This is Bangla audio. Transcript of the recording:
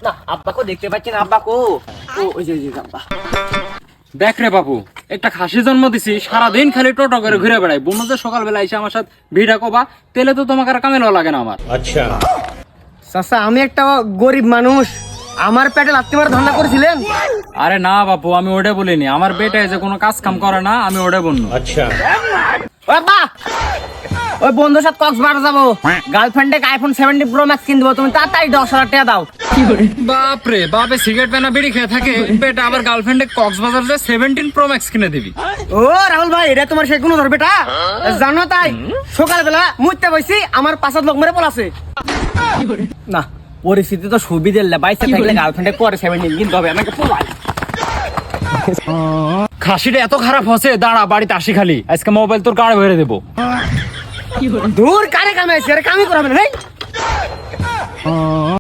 না আব্বাকে দেখতে পাচ্ছি না, আব্বাকে ওই যে আব্বা। দেখ রে বাবু, একটা খাসি জন্ম দিছি, সারাদিন খালি টোটো করে ঘুরে বেড়াই। বোন যে সকালবেলা এসে আমার সাথে ভিড়া কবা, তেলে তো তোমাকে আর কামে লাগে না আমার। চাচা আমি একটা গরিব মানুষ, আমার পেটে লাত্তি মারা ধান্দা করেছিলেন? আরে না বাপু, আমি ওটা বলিনি। আমার বেটা যে কোনো কাজ কাম করে না, আমি ওটা বলবো। আব্বা ওই বন্ধুর সাথে কক্সবাজার যাবো, গার্লফ্রেন্ডে আইফোন 17 প্রো ম্যাক্স কিনবো, তুমি তাড়াতাড়ি 10,000 টাকা দাও। বাপরে বাপে, সিগারেট পেনা বিড়ি খেয়ে থাকে, বেটা আবার গার্লফ্রেন্ডে কক্সবাজার যে 17 প্রো ম্যাক্স কিনে দিবি? ও রাহুল ভাই, এটা তোমার সে কোনো ধরবে বেটা জানো? তাই সকালবেলা মুইতে বসি, আমার পাঁচাত লোক মেরে পলাছে। না পরিস্থিতি তো সুবিধের না, বাইসে থাকলে গার্লফ্রেন্ডে পরে 17 কিনতে হবে, আমাকে পোলাই। খাসিটা এত খারাপ হচ্ছে, দাঁড়া বাড়িতে আসি খালি, আজকে মোবাইল তোর কারে ভরে দেবো। দূর কারে কামে আছে, কামই করাবে না।